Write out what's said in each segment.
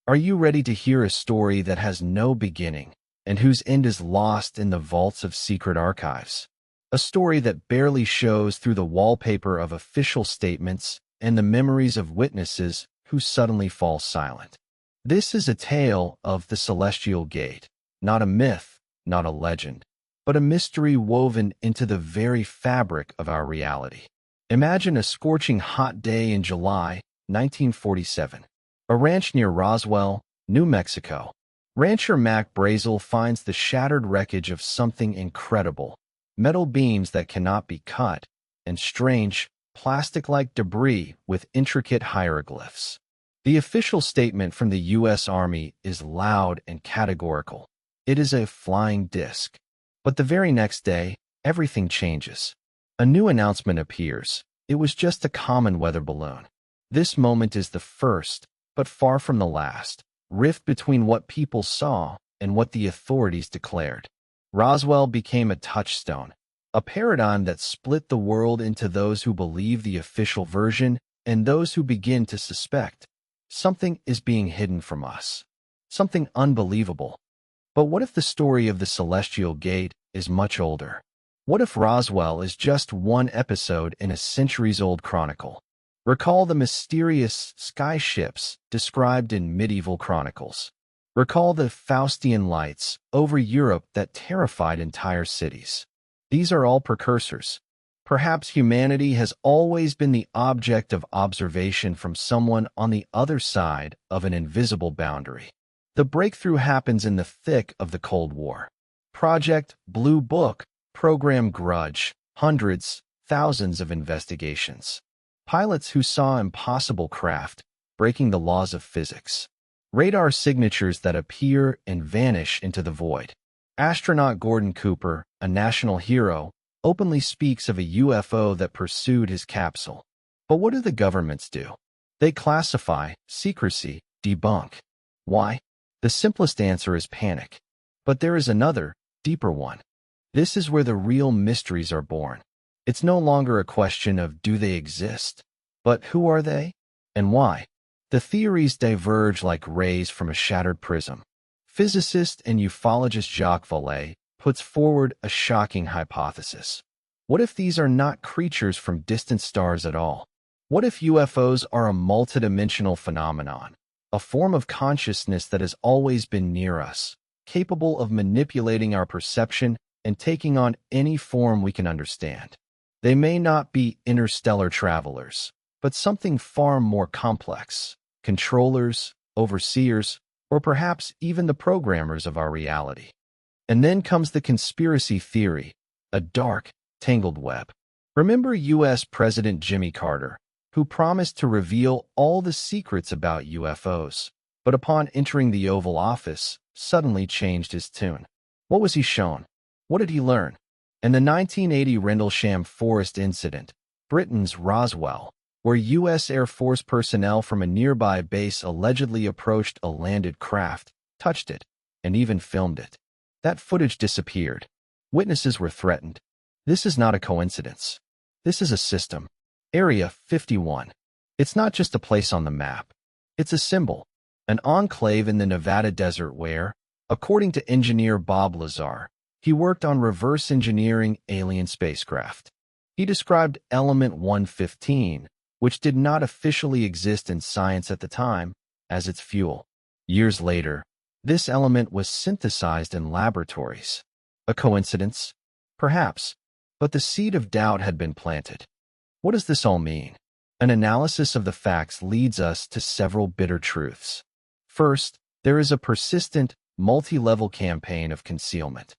Are you ready to hear a story that has no beginning and whose end is lost in the vaults of secret archives? A story that barely shows through the wallpaper of official statements and the memories of witnesses who suddenly fall silent. This is a tale of the Celestial Gate, not a myth, not a legend, but a mystery woven into the very fabric of our reality. Imagine a scorching hot day in July 1947. A ranch near Roswell, New Mexico. Rancher Mac Brazel finds the shattered wreckage of something incredible, metal beams that cannot be cut, and strange, plastic-like debris with intricate hieroglyphs. The official statement from the U.S. Army is loud and categorical. It is a flying disc. But the very next day, everything changes. A new announcement appears. It was just a common weather balloon. This moment is the first, but far from the last, rift between what people saw and what the authorities declared. Roswell became a touchstone, a paradigm that split the world into those who believe the official version and those who begin to suspect. Something is being hidden from us. Something unbelievable. But what if the story of the Celestial Gate is much older? What if Roswell is just one episode in a centuries-old chronicle? Recall the mysterious sky ships described in medieval chronicles. Recall the Faustian lights over Europe that terrified entire cities. These are all precursors. Perhaps humanity has always been the object of observation from someone on the other side of an invisible boundary. The breakthrough happens in the thick of the Cold War. Project Blue Book, Program Grudge, hundreds, thousands of investigations. Pilots who saw impossible craft, breaking the laws of physics. Radar signatures that appear and vanish into the void. Astronaut Gordon Cooper, a national hero, openly speaks of a UFO that pursued his capsule. But what do the governments do? They classify, secrecy, debunk. Why? The simplest answer is panic. But there is another, deeper one. This is where the real mysteries are born. It's no longer a question of do they exist, but who are they and why? The theories diverge like rays from a shattered prism. Physicist and ufologist Jacques Vallée puts forward a shocking hypothesis. What if these are not creatures from distant stars at all? What if UFOs are a multidimensional phenomenon, a form of consciousness that has always been near us, capable of manipulating our perception and taking on any form we can understand? They may not be interstellar travelers, but something far more complex, controllers, overseers, or perhaps even the programmers of our reality. And then comes the conspiracy theory, a dark, tangled web. Remember U.S. President Jimmy Carter, who promised to reveal all the secrets about UFOs, but upon entering the Oval Office, suddenly changed his tune. What was he shown? What did he learn? In the 1980 Rendlesham Forest incident, Britain's Roswell, where U.S. Air Force personnel from a nearby base allegedly approached a landed craft, touched it, and even filmed it. That footage disappeared. Witnesses were threatened. This is not a coincidence. This is a system. Area 51. It's not just a place on the map. It's a symbol, an enclave in the Nevada desert where, according to engineer Bob Lazar, he worked on reverse engineering alien spacecraft. He described Element 115, which did not officially exist in science at the time, as its fuel. Years later, this element was synthesized in laboratories. A coincidence? Perhaps, but the seed of doubt had been planted. What does this all mean? An analysis of the facts leads us to several bitter truths. First, there is a persistent, multi-level campaign of concealment.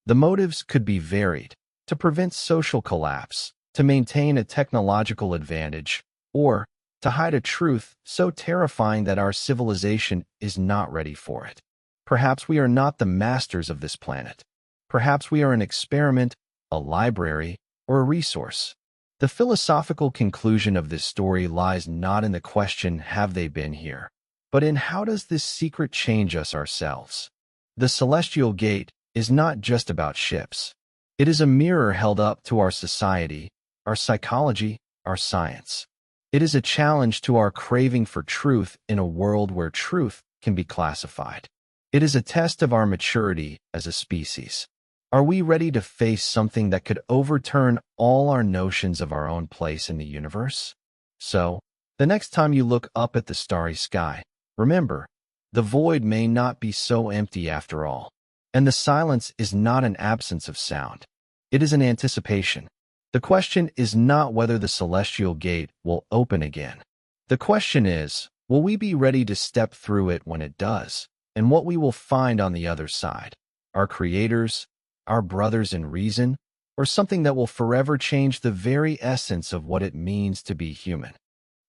The motives could be varied: to prevent social collapse, to maintain a technological advantage, or to hide a truth so terrifying that our civilization is not ready for it. Perhaps we are not the masters of this planet. Perhaps we are an experiment, a library, or a resource. The philosophical conclusion of this story lies not in the question, have they been here, but in how does this secret change us ourselves? The Celestial Gate is not just about ships. It is a mirror held up to our society, our psychology, our science. It is a challenge to our craving for truth in a world where truth can be classified. It is a test of our maturity as a species. Are we ready to face something that could overturn all our notions of our own place in the universe? So, the next time you look up at the starry sky, remember, the void may not be so empty after all. And the silence is not an absence of sound. It is an anticipation. The question is not whether the celestial gate will open again. The question is, will we be ready to step through it when it does, and what we will find on the other side? Our creators, our brothers in reason, or something that will forever change the very essence of what it means to be human?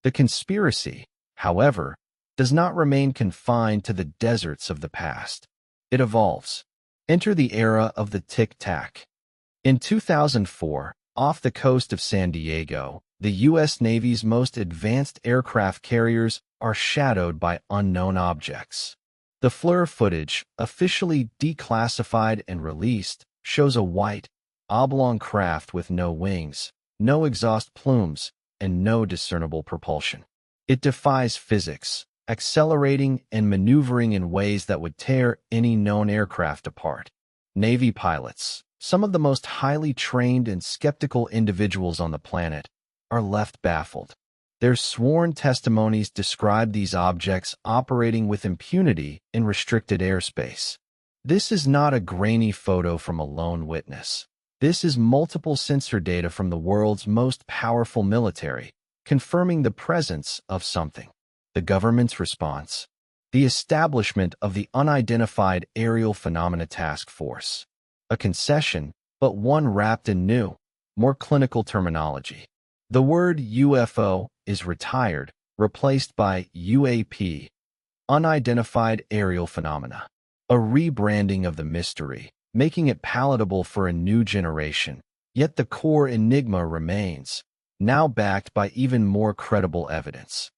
The conspiracy, however, does not remain confined to the deserts of the past. It evolves. Enter the era of the tic-tac. In 2004, off the coast of San Diego, the U.S. Navy's most advanced aircraft carriers are shadowed by unknown objects. The FLIR footage, officially declassified and released, shows a white, oblong craft with no wings, no exhaust plumes, and no discernible propulsion. It defies physics, accelerating and maneuvering in ways that would tear any known aircraft apart. Navy pilots, some of the most highly trained and skeptical individuals on the planet, are left baffled. Their sworn testimonies describe these objects operating with impunity in restricted airspace. This is not a grainy photo from a lone witness. This is multiple sensor data from the world's most powerful military, confirming the presence of something. The government's response: the establishment of the Unidentified Aerial Phenomena Task Force. A concession, but one wrapped in new, more clinical terminology. The word UFO is retired, replaced by UAP, Unidentified Aerial Phenomena, a rebranding of the mystery, making it palatable for a new generation. Yet the core enigma remains, now backed by even more credible evidence.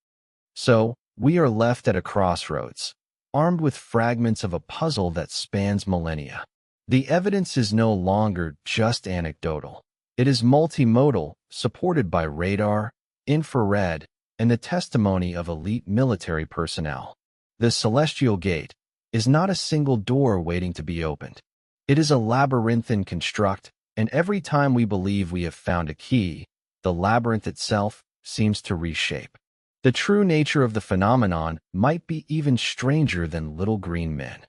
So, we are left at a crossroads, armed with fragments of a puzzle that spans millennia. The evidence is no longer just anecdotal. It is multimodal, supported by radar, infrared, and the testimony of elite military personnel. The Celestial Gate is not a single door waiting to be opened. It is a labyrinthine construct, and every time we believe we have found a key, the labyrinth itself seems to reshape. The true nature of the phenomenon might be even stranger than little green men.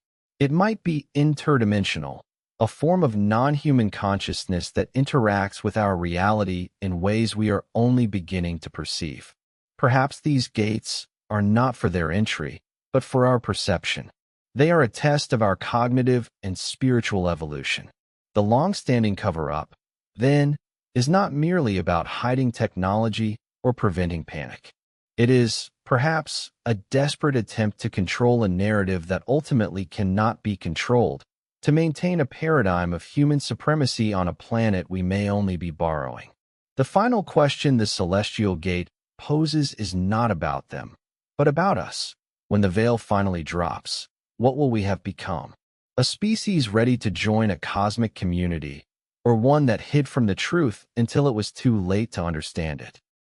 It might be interdimensional, a form of non-human consciousness that interacts with our reality in ways we are only beginning to perceive. Perhaps these gates are not for their entry, but for our perception. They are a test of our cognitive and spiritual evolution. The long-standing cover-up, then, is not merely about hiding technology or preventing panic. It is, perhaps, a desperate attempt to control a narrative that ultimately cannot be controlled, to maintain a paradigm of human supremacy on a planet we may only be borrowing. The final question the Celestial Gate poses is not about them, but about us. When the veil finally drops, what will we have become? A species ready to join a cosmic community, or one that hid from the truth until it was too late to understand it?